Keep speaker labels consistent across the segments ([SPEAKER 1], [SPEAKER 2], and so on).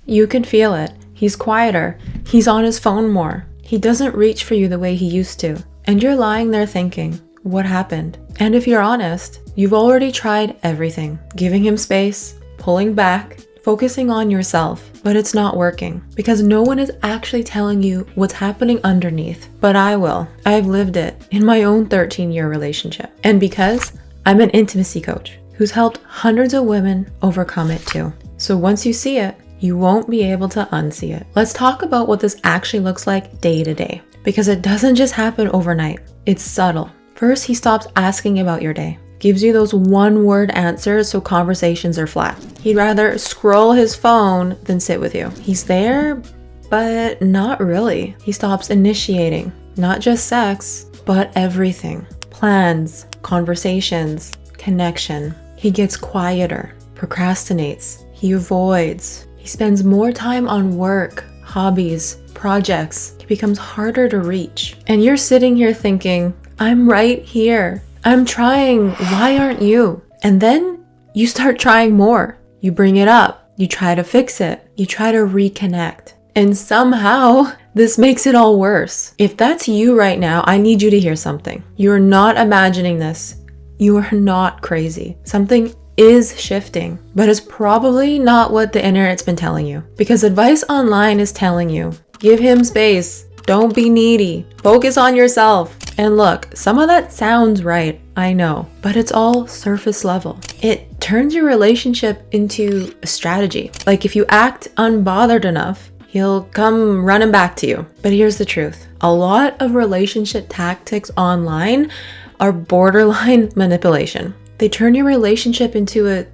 [SPEAKER 1] You can feel it. He's quieter. He's on his phone more. He doesn't reach for you the way he used to. And you're lying there thinking, what happened? And if you're honest, you've already tried everything. Giving him space, pulling back, focusing on yourself, but it's not working because no one is actually telling you what's happening underneath. But I will. I've lived it in my own 13-year relationship. And because I'm an intimacy coach who's helped hundreds of women overcome it too. So once you see it, you won't be able to unsee it. Let's talk about what this actually looks like day to day, because it doesn't just happen overnight. It's subtle. First, he stops asking about your day. Gives you those one-word answers so conversations are flat. He'd rather scroll his phone than sit with you. He's there, but not really. He stops initiating, not just sex, but everything. Plans, conversations, connection. He gets quieter, procrastinates, he avoids. He spends more time on work, hobbies, projects. He becomes harder to reach. And you're sitting here thinking, I'm right here. I'm trying. Why aren't you? And then you start trying more. You bring it up. You try to fix it. You try to reconnect. And somehow this makes it all worse. If that's you right now, I need you to hear something. You're not imagining this. You are not crazy. Something is shifting, but it's probably not what the internet's been telling you. Because advice online is telling you, give him space. Don't be needy. Focus on yourself. And look, some of that sounds right, I know, but it's all surface level. It turns your relationship into a strategy. Like if you act unbothered enough, he'll come running back to you. But here's the truth. A lot of relationship tactics online are borderline manipulation. They turn your relationship into a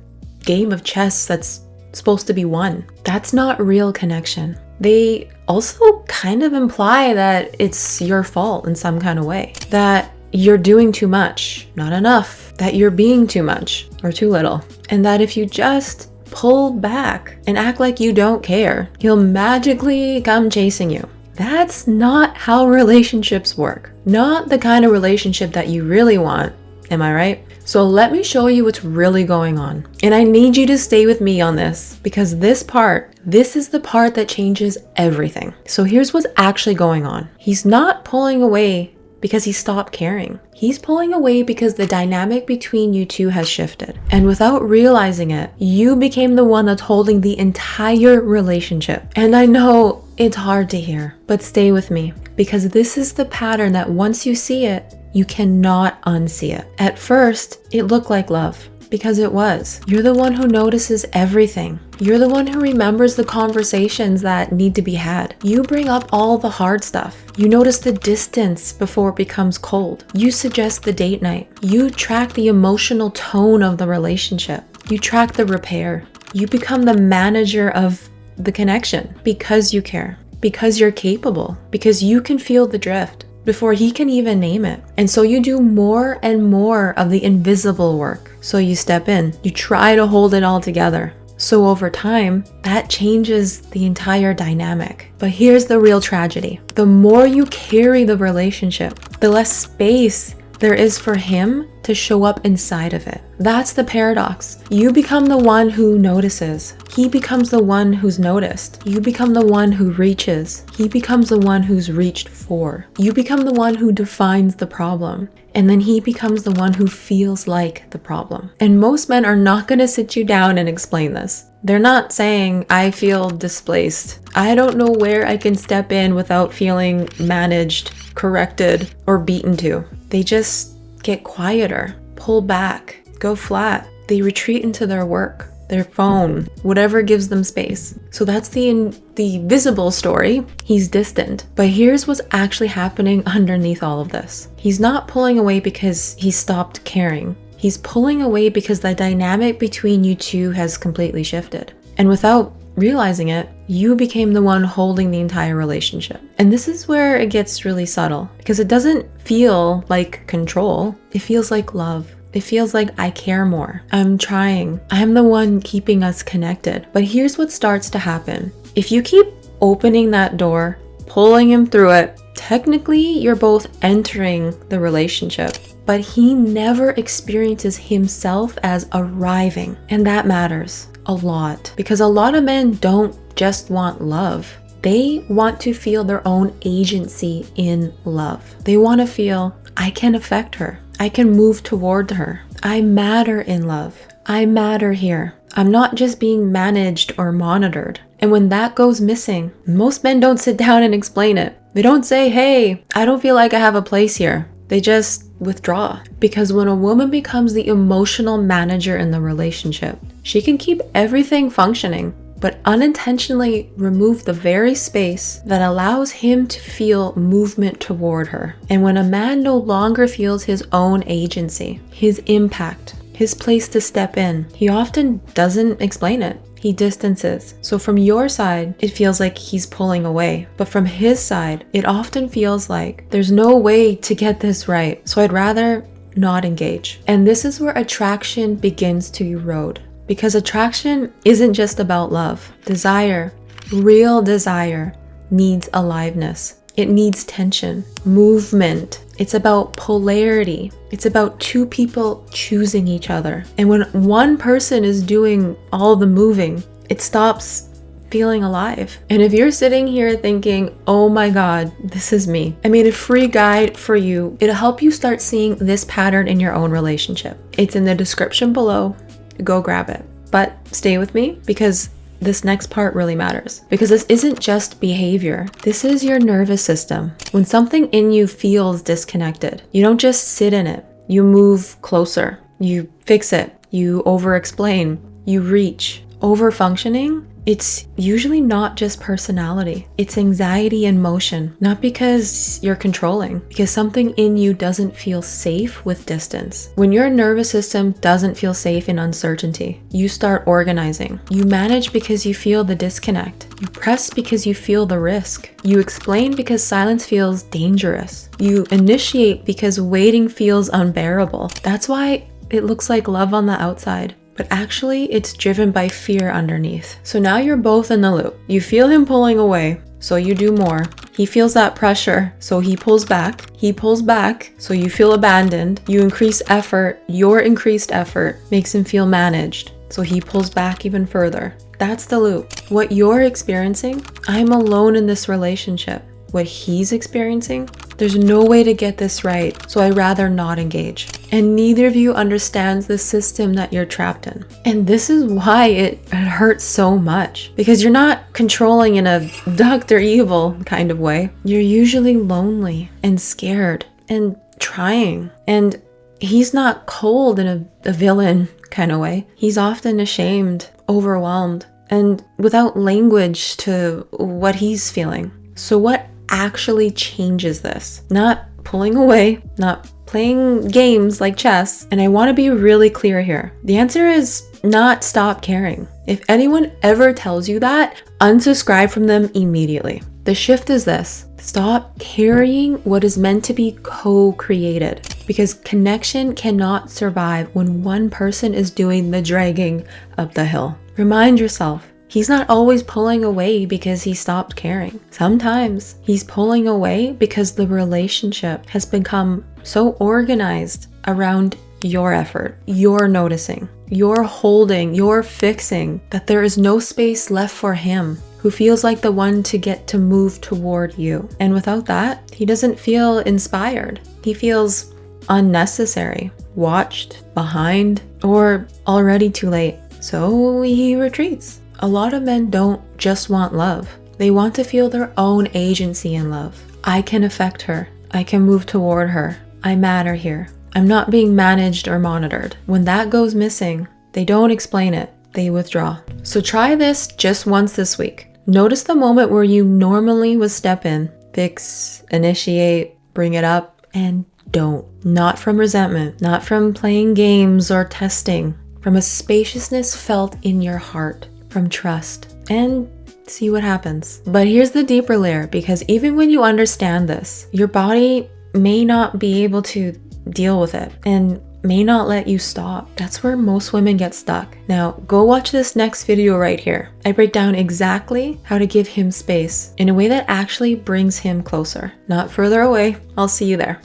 [SPEAKER 1] game of chess that's supposed to be won. That's not real connection. They also kind of imply that it's your fault in some kind of way. That you're doing too much, not enough. That you're being too much or too little. And that if you just pull back and act like you don't care, he'll magically come chasing you. That's not how relationships work. Not the kind of relationship that you really want. Am I right? So let me show you what's really going on. And I need you to stay with me on this because this is the part that changes everything. So here's what's actually going on. He's not pulling away because he stopped caring. He's pulling away because the dynamic between you two has shifted. And without realizing it, you became the one that's holding the entire relationship. And I know it's hard to hear, but stay with me because this is the pattern that once you see it, you cannot unsee it. At first, it looked like love because it was. You're the one who notices everything. You're the one who remembers the conversations that need to be had. You bring up all the hard stuff. You notice the distance before it becomes cold. You suggest the date night. You track the emotional tone of the relationship. You track the repair. You become the manager of the connection because you care, because you're capable, because you can feel the drift before he can even name it. And so you do more and more of the invisible work. So you step in, you try to hold it all together. So over time, that changes the entire dynamic. But here's the real tragedy. The more you carry the relationship, the less space there is for him to show up inside of it. That's the paradox. You become the one who notices. He becomes the one who's noticed. You become the one who reaches. He becomes the one who's reached for. You become the one who defines the problem. And then he becomes the one who feels like the problem. And most men are not going to sit you down and explain this. They're not saying, I feel displaced. I don't know where I can step in without feeling managed, corrected, or beaten to. They just get quieter, pull back, go flat. They retreat into their work, their phone, whatever gives them space. So that's the visible story. He's distant. But here's what's actually happening underneath all of this. He's not pulling away because he stopped caring. He's pulling away because the dynamic between you two has completely shifted. And without realizing it, you became the one holding the entire relationship. And this is where it gets really subtle because it doesn't feel like control. It feels like love. It feels like I care more. I'm trying. I'm the one keeping us connected. But here's what starts to happen. If you keep opening that door, pulling him through it, technically you're both entering the relationship. But he never experiences himself as arriving. And that matters a lot because a lot of men don't just want love. They want to feel their own agency in love. They want to feel, I can affect her. I can move toward her. I matter in love. I matter here. I'm not just being managed or monitored. And when that goes missing, most men don't sit down and explain it. They don't say, hey, I don't feel like I have a place here. They just withdraw. Because when a woman becomes the emotional manager in the relationship, she can keep everything functioning, but unintentionally remove the very space that allows him to feel movement toward her. And when a man no longer feels his own agency, his impact, his place to step in, he often doesn't explain it. He distances. So from your side, it feels like he's pulling away. But from his side, it often feels like there's no way to get this right. So I'd rather not engage. And this is where attraction begins to erode. Because attraction isn't just about love. Desire, real desire, needs aliveness. It needs tension, movement. It's about polarity. It's about two people choosing each other. And when one person is doing all the moving, it stops feeling alive. And if you're sitting here thinking, oh my God, this is me, I made a free guide for you. It'll help you start seeing this pattern in your own relationship. It's in the description below. Go grab it. But stay with me because this next part really matters. Because this isn't just behavior. This is your nervous system. When something in you feels disconnected, you don't just sit in it. You move closer. You fix it. You over-explain. You reach. Over-functioning, it's usually not just personality. It's anxiety in motion. Not because you're controlling, because something in you doesn't feel safe with distance. When your nervous system doesn't feel safe in uncertainty, you start organizing. You manage because you feel the disconnect. You press because you feel the risk. You explain because silence feels dangerous. You initiate because waiting feels unbearable. That's why it looks like love on the outside. But actually, it's driven by fear underneath. So now you're both in the loop. You feel him pulling away, so you do more. He feels that pressure, so he pulls back. He pulls back, so you feel abandoned. You increase effort. Your increased effort makes him feel managed, so he pulls back even further. That's the loop. What you're experiencing, I'm alone in this relationship. What he's experiencing, there's no way to get this right, so I'd rather not engage. And neither of you understands the system that you're trapped in. And this is why it hurts so much. Because you're not controlling in a Dr. Evil kind of way. You're usually lonely and scared and trying. And he's not cold in a villain kind of way. He's often ashamed, overwhelmed, and without language to what he's feeling. So what actually changes this? Not pulling away, not playing games like chess. And I want to be really clear here. The answer is not stop caring. If anyone ever tells you that, unsubscribe from them immediately. The shift is this. Stop carrying what is meant to be co-created, because connection cannot survive when one person is doing the dragging up the hill. Remind yourself, he's not always pulling away because he stopped caring. Sometimes he's pulling away because the relationship has become so organized around your effort, your noticing, your holding, your fixing, that there is no space left for him, who feels like the one to get to move toward you. And without that, he doesn't feel inspired. He feels unnecessary, watched, behind, or already too late. So he retreats. A lot of men don't just want love. They want to feel their own agency in love. I can affect her. I can move toward her. I matter here. I'm not being managed or monitored. When that goes missing, they don't explain it. They withdraw. So try this just once this week. Notice the moment where you normally would step in, fix, initiate, bring it up, and don't. Not from resentment, not from playing games or testing, from a spaciousness felt in your heart, from trust, and see what happens. But here's the deeper layer, because even when you understand this, your body may not be able to deal with it and may not let you stop. That's where most women get stuck. Now, go watch this next video right here. I break down exactly how to give him space in a way that actually brings him closer, not further away. I'll see you there.